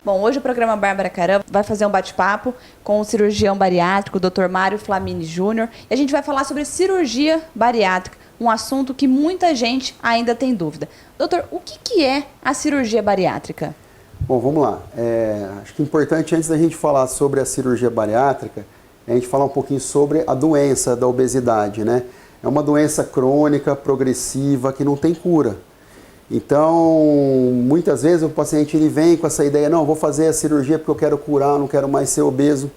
Bom, hoje o programa Bárbara Caram vai fazer um bate-papo com o cirurgião bariátrico, o Dr. Mário Flamini Júnior, e a gente vai falar sobre cirurgia bariátrica, um assunto que muita gente ainda tem dúvida. Doutor, o que é a cirurgia bariátrica? Bom, vamos lá. Acho que é importante, antes da gente falar sobre a cirurgia bariátrica, a gente falar um pouquinho sobre a doença da obesidade, né? É uma doença crônica, progressiva, que não tem cura. Então, muitas vezes o paciente ele vem com essa ideia, não, vou fazer a cirurgia porque eu quero curar, não quero mais ser obeso.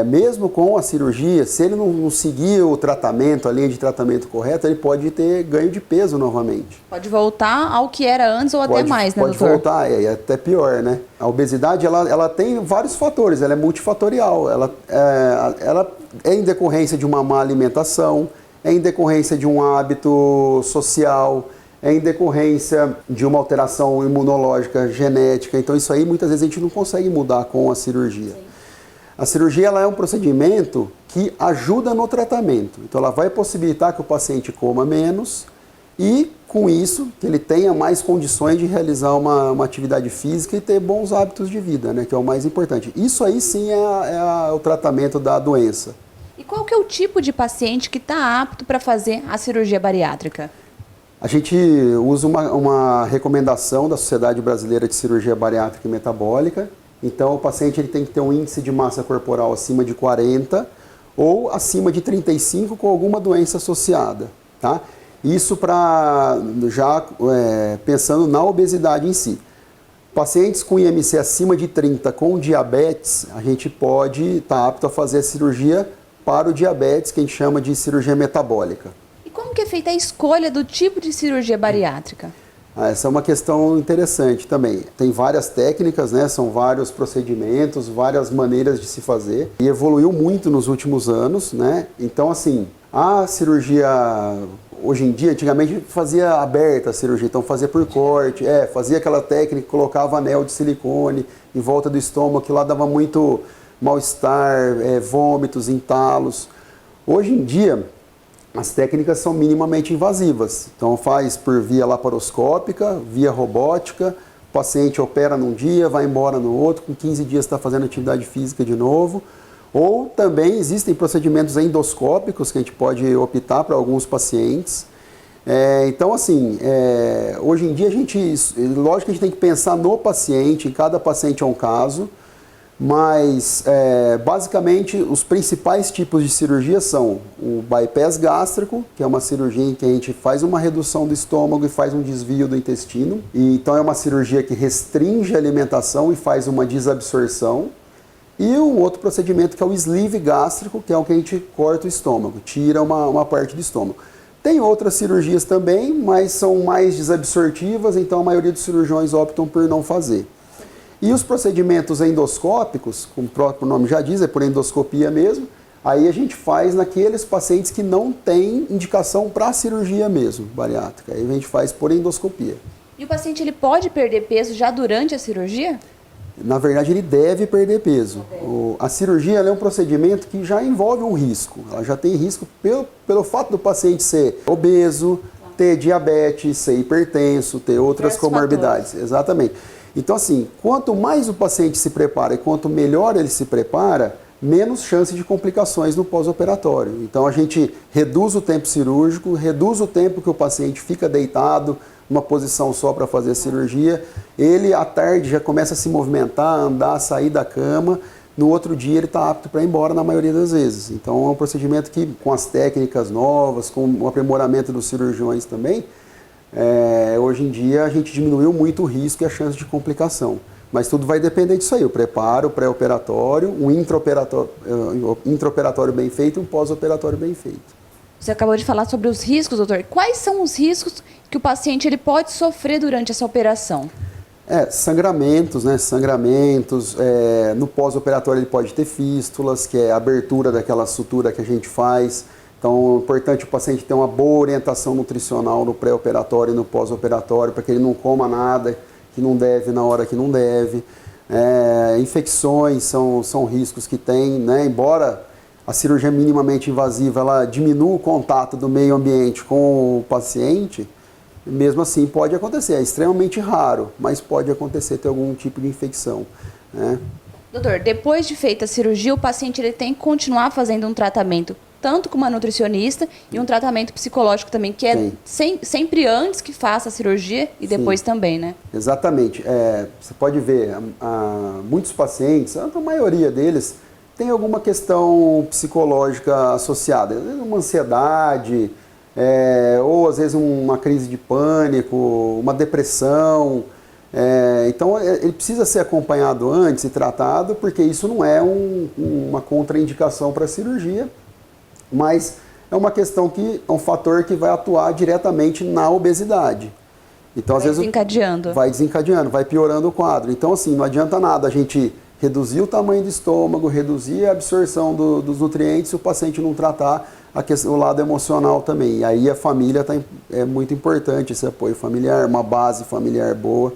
Mesmo com a cirurgia, se ele não seguir o tratamento, a linha de tratamento correta, ele pode ter ganho de peso novamente. Pode voltar ao que era antes ou até mais, né, doutor? Pode voltar, é até pior, né? A obesidade, ela tem vários fatores, ela é multifatorial. Ela é em decorrência de uma má alimentação, é em decorrência de um hábito social, é em decorrência de uma alteração imunológica genética. Então isso aí muitas vezes a gente não consegue mudar com a cirurgia. Sim. A cirurgia ela é um procedimento que ajuda no tratamento. Então ela vai possibilitar que o paciente coma menos e com isso que ele tenha mais condições de realizar uma atividade física e ter bons hábitos de vida, né, que é o mais importante. Isso aí sim é o tratamento da doença. E qual que é o tipo de paciente que está apto para fazer a cirurgia bariátrica? A gente usa uma recomendação da Sociedade Brasileira de Cirurgia Bariátrica e Metabólica. Então, o paciente ele tem que ter um índice de massa corporal acima de 40 ou acima de 35 com alguma doença associada, tá? Isso pensando na obesidade em si. Pacientes com IMC acima de 30 com diabetes, a gente pode estar apto a fazer a cirurgia para o diabetes, que a gente chama de cirurgia metabólica. Como que é feita a escolha do tipo de cirurgia bariátrica? Essa é uma questão interessante também. Tem várias técnicas, né? São vários procedimentos, várias maneiras de se fazer. E evoluiu muito nos últimos anos, né? Então, assim, a cirurgia, hoje em dia, antigamente fazia aberta a cirurgia, então fazia por corte, fazia aquela técnica, colocava anel de silicone em volta do estômago, que lá dava muito mal-estar, vômitos, entalos. Hoje em dia, as técnicas são minimamente invasivas, então faz por via laparoscópica, via robótica, o paciente opera num dia, vai embora no outro, com 15 dias está fazendo atividade física de novo. Ou também existem procedimentos endoscópicos que a gente pode optar para alguns pacientes. Então assim, hoje em dia lógico que a gente tem que pensar no paciente, em cada paciente é um caso, mas basicamente os principais tipos de cirurgia são o bypass gástrico, que é uma cirurgia em que a gente faz uma redução do estômago e faz um desvio do intestino. Então é uma cirurgia que restringe a alimentação e faz uma desabsorção. E um outro procedimento que é o sleeve gástrico, que é o que a gente corta o estômago, tira uma parte do estômago. Tem outras cirurgias também, mas são mais desabsortivas, então a maioria dos cirurgiões optam por não fazer. E os procedimentos endoscópicos, como o próprio nome já diz, é por endoscopia mesmo, aí a gente faz naqueles pacientes que não têm indicação para cirurgia mesmo, bariátrica. Aí a gente faz por endoscopia. E o paciente ele pode perder peso já durante a cirurgia? Na verdade, ele deve perder peso. A cirurgia ela é um procedimento que já envolve um risco. Ela já tem risco pelo fato do paciente ser obeso, ter diabetes, ser hipertenso, ter outras comorbidades. Exatamente. Então, assim, quanto mais o paciente se prepara e quanto melhor ele se prepara, menos chance de complicações no pós-operatório. Então, a gente reduz o tempo cirúrgico, reduz o tempo que o paciente fica deitado, uma posição só para fazer a cirurgia. Ele, à tarde, já começa a se movimentar, andar, sair da cama. No outro dia, ele está apto para ir embora na maioria das vezes. Então, é um procedimento que, com as técnicas novas, com o aprimoramento dos cirurgiões também, hoje em dia a gente diminuiu muito o risco e a chance de complicação. Mas tudo vai depender disso aí, o preparo, o pré-operatório, um intraoperatório bem feito e um pós-operatório bem feito. Você acabou de falar sobre os riscos, doutor. Quais são os riscos que o paciente ele pode sofrer durante essa operação? Sangramentos, né? Sangramentos. No pós-operatório ele pode ter fístulas, que é a abertura daquela sutura que a gente faz. Então, é importante o paciente ter uma boa orientação nutricional no pré-operatório e no pós-operatório, para que ele não coma nada que não deve na hora que não deve. Infecções são riscos que tem, né? Embora a cirurgia minimamente invasiva ela diminua o contato do meio ambiente com o paciente, mesmo assim pode acontecer. É extremamente raro, mas pode acontecer ter algum tipo de infecção, né? Doutor, depois de feita a cirurgia, o paciente ele tem que continuar fazendo um tratamento, tanto com uma nutricionista e um tratamento psicológico também, que é sempre antes que faça a cirurgia e depois também, né? Exatamente. Você pode ver, muitos pacientes, a maioria deles, tem alguma questão psicológica associada, às vezes uma ansiedade, ou às vezes uma crise de pânico, uma depressão. Então ele precisa ser acompanhado antes e tratado, porque isso não é uma contraindicação para a cirurgia, mas é uma questão é um fator que vai atuar diretamente na obesidade. Então, às vezes, vai desencadeando, vai piorando o quadro. Então, assim, não adianta nada a gente reduzir o tamanho do estômago, reduzir a absorção dos nutrientes se o paciente não tratar o lado emocional também. E aí a família é muito importante, esse apoio familiar, uma base familiar boa,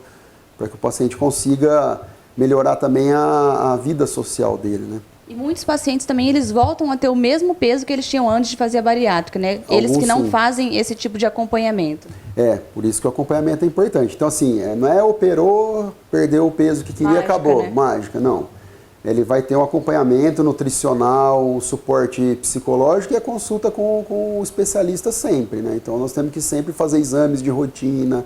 para que o paciente consiga melhorar também a vida social dele, né? E muitos pacientes também, eles voltam a ter o mesmo peso que eles tinham antes de fazer a bariátrica, né? Eles que não fazem esse tipo de acompanhamento. Por isso que o acompanhamento é importante. Então, assim, não é operou, perdeu o peso que queria e acabou. Né? Mágica, não. Ele vai ter um acompanhamento nutricional, um suporte psicológico e a consulta com o especialista sempre, né? Então, nós temos que sempre fazer exames de rotina,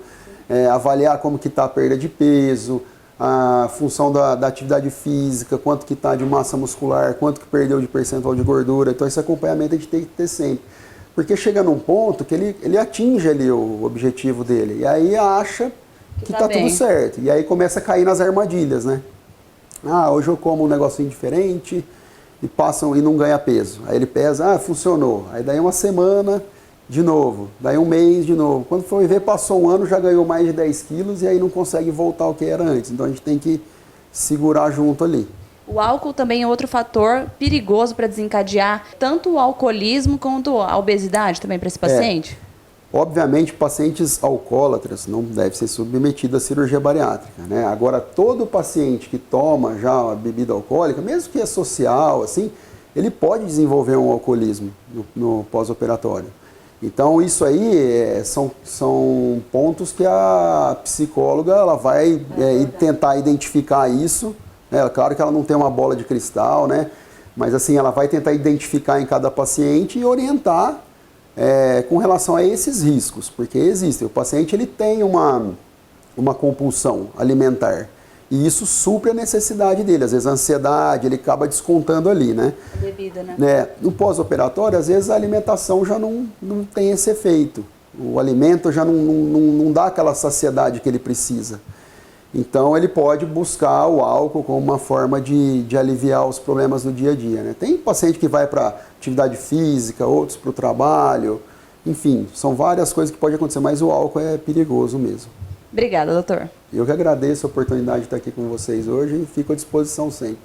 avaliar como que está a perda de peso, a função da atividade física, quanto que está de massa muscular, quanto que perdeu de percentual de gordura. Então, esse acompanhamento a gente tem que ter sempre. Porque chega num ponto que ele atinge ali o objetivo dele. E aí acha que está tudo certo. E aí começa a cair nas armadilhas, né? Hoje eu como um negocinho diferente e não ganha peso. Aí ele pesa, funcionou. Aí daí uma semana, de novo. Daí um mês, de novo. Quando foi ver, passou um ano, já ganhou mais de 10 quilos e aí não consegue voltar ao que era antes. Então a gente tem que segurar junto ali. O álcool também é outro fator perigoso para desencadear tanto o alcoolismo quanto a obesidade também para esse paciente? Obviamente, pacientes alcoólatras não devem ser submetidos à cirurgia bariátrica, né? Agora, todo paciente que toma já a bebida alcoólica, mesmo que é social, assim, ele pode desenvolver um alcoolismo no pós-operatório. Então, isso aí são pontos que a psicóloga ela vai tentar identificar isso. Claro que ela não tem uma bola de cristal, né? Mas assim, ela vai tentar identificar em cada paciente e orientar com relação a esses riscos, porque existem. O paciente ele tem uma compulsão alimentar e isso supre a necessidade dele. Às vezes a ansiedade, ele acaba descontando ali, né? A bebida, né? No pós-operatório, às vezes a alimentação já não tem esse efeito. O alimento já não dá aquela saciedade que ele precisa. Então ele pode buscar o álcool como uma forma de aliviar os problemas do dia a dia, né? Tem paciente que vai para atividade física, outros para o trabalho, enfim, são várias coisas que podem acontecer, mas o álcool é perigoso mesmo. Obrigada, doutor. Eu que agradeço a oportunidade de estar aqui com vocês hoje e fico à disposição sempre.